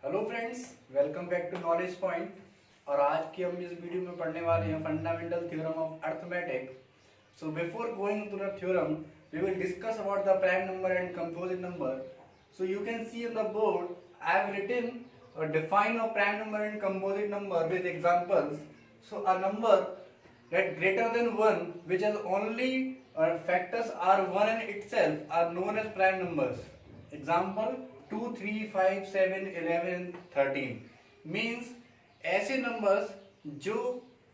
Hello friends, welcome back to knowledge point. और आज की हम इस वीडियो में पढ़ने वाले हैं fundamental theorem of arithmetic. So before going to the theorem we will discuss about the prime number and composite number. So you can see on the board I have written or define a prime number and composite number with examples. So a number that greater than 1 which has only factors are 1 in itself are known as prime numbers. Example 2, 3, 5, 7, 11, 13 means ऐसे numbers जो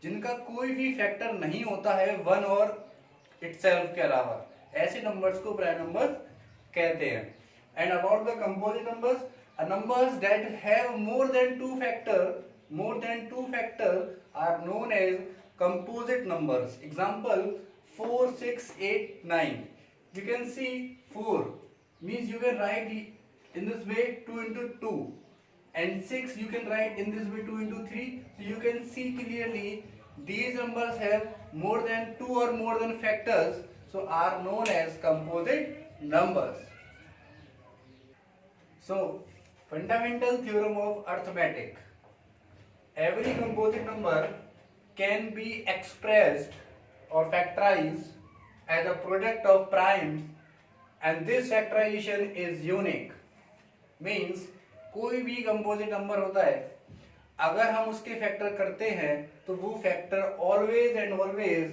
जिनका कोई भी factor नहीं होता है 1 और itself के अलावा, ऐसे नंबर्स को प्राइम नंबर्स कहते हैं. And about the composite numbers, numbers that have more than two factor are known as composite numbers. Example 4, 6, 8, 9. You can see 4 means you can write in this way 2 into 2, and 6 you can write in this way 2 into 3. So you can see clearly these numbers have more than 2 or more than factors, so are known as composite numbers. So, fundamental theorem of arithmetic. Every composite number can be expressed or factorized as a product of primes, and this factorization is unique. Means कोई भी composite number होता है, अगर हम उसके factor करते हैं तो वो factor always and always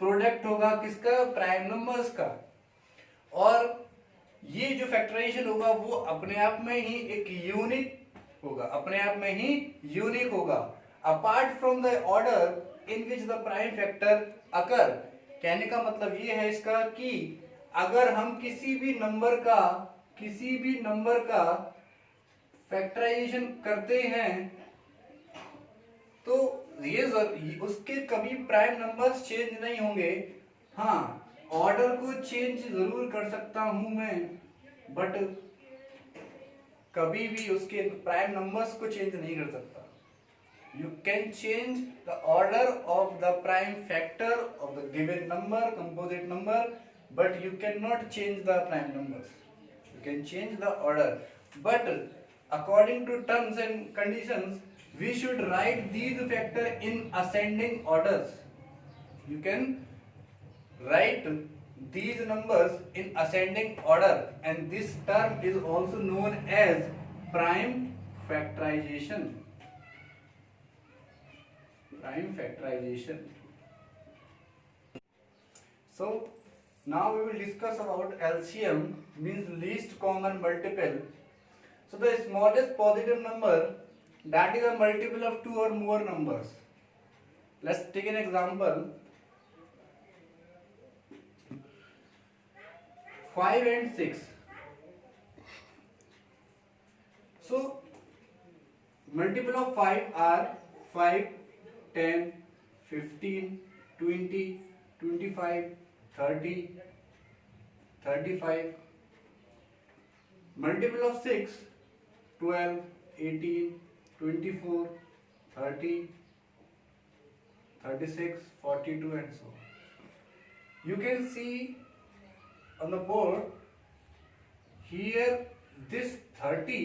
product होगा किसका? प्राइम नंबर्स का. और ये जो फैक्टराइजेशन होगा वो अपने आप में ही एक यूनिक होगा, apart from the order in which the prime factor occur. कहने का मतलब ये है इसका कि अगर हम किसी भी नंबर का फैक्टराइजेशन करते हैं तो ये उसके कभी प्राइम नंबर्स चेंज नहीं होंगे. हाँ, ऑर्डर को चेंज जरूर कर सकता हूं मैं, बट कभी भी उसके प्राइम नंबर्स को चेंज नहीं कर सकता. You can change the order of the prime factor of the given number, composite number, but you can not change the prime numbers. You can change the order, but according to terms and conditions we should write these factor in ascending orders. You can write these numbers in ascending order, and this term is also known as prime factorization. So now we will discuss about LCM, means least common multiple. So the smallest positive number that is a multiple of 2 or more numbers. Let's take an example. 5 and 6. So multiple of 5 are 5, 10, 15, 20, 25, 30, 35. Multiple of 6, 12, 18, 24, 30, 36, 42 and so on. You can see on the board here this 30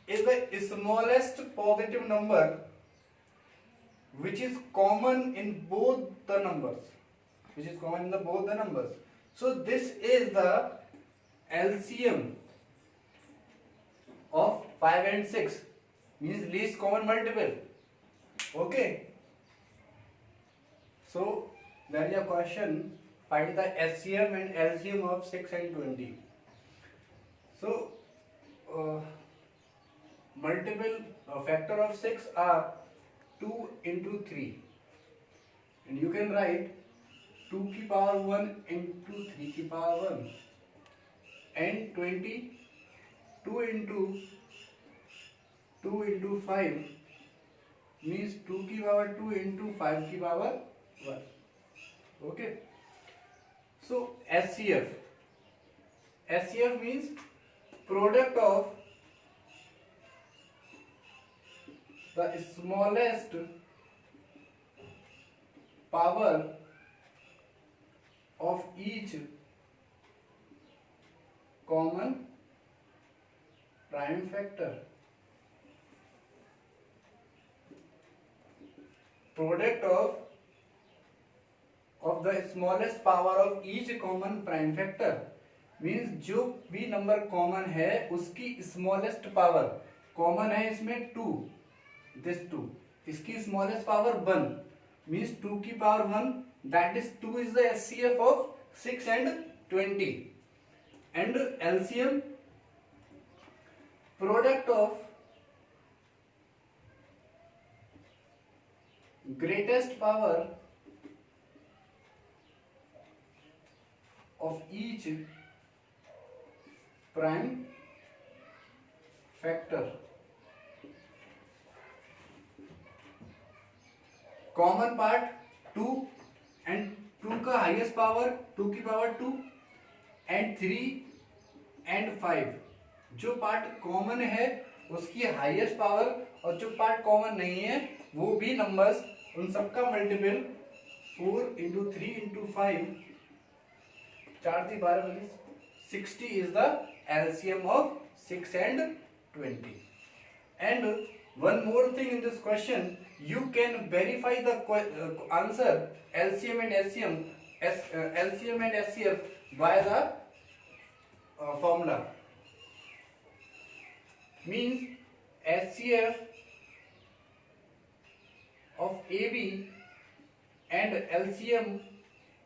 is the smallest positive number which is common in both the numbers. So this is the LCM of 5 and 6, means least common multiple. Okay, so there is a question, find the SCM and LCM of 6 and 20. So multiple factor of 6 are 2 into 3, and you can write 2 की power 1 into 3 की power 1, and 20 2 into 5 means 2 की power 2 into 5 की power 1. Okay, so SCF means product of the smallest power of each common prime factor, product of the smallest power of each common prime factor, means जो भी number common है उसकी smallest power, common है इसमें 2, this 2, इसकी smallest power 1, means 2 की power 1, that is 2 is the HCF of 6 and 20, and LCM, product of greatest power of each prime factor, common part 2 and 2 का highest power 2 की power 2 and 3 and 5, जो part common है उसकी highest power, और जो part common नहीं है वो भी नंबर्स, उन सबका multiple 4 into 3 into 5, 4 × 12 60 is the LCM of 6 and 20. And one more thing in this question, you can verify the answer LCM and SCM, LCM and SCF by the formula. Means SCF of AB and LCM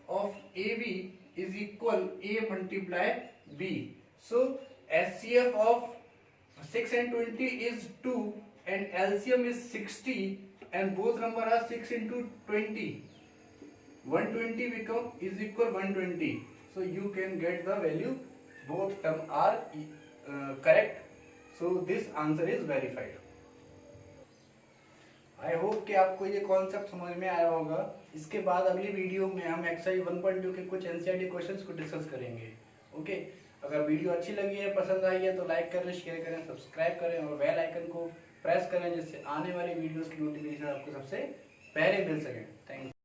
of AB is equal A multiply B. So SCF of 6 and 20 is 2 and LCM is 60, and both number are 6 into 20. 120 become is equal 120. So you can get the value. Both term are correct. So this answer is verified. I hope कि आपको ये concept समझ में आया होगा। इसके बाद अगली वीडियो में हम एक्सरसाइज 1.2 के कुछ एनसीईआरटी क्वेश्चंस को डिस्कस करेंगे। ओके, अगर वीडियो अच्छी लगी है, पसंद आई है तो लाइक करें, शेयर करें, सब्सक्राइब करें और बेल आइकन को प्रेस करें, जिससे आने वाली वीडियोस की नोटिफिकेशन आपको सबसे पहले मिल सके। Thank you.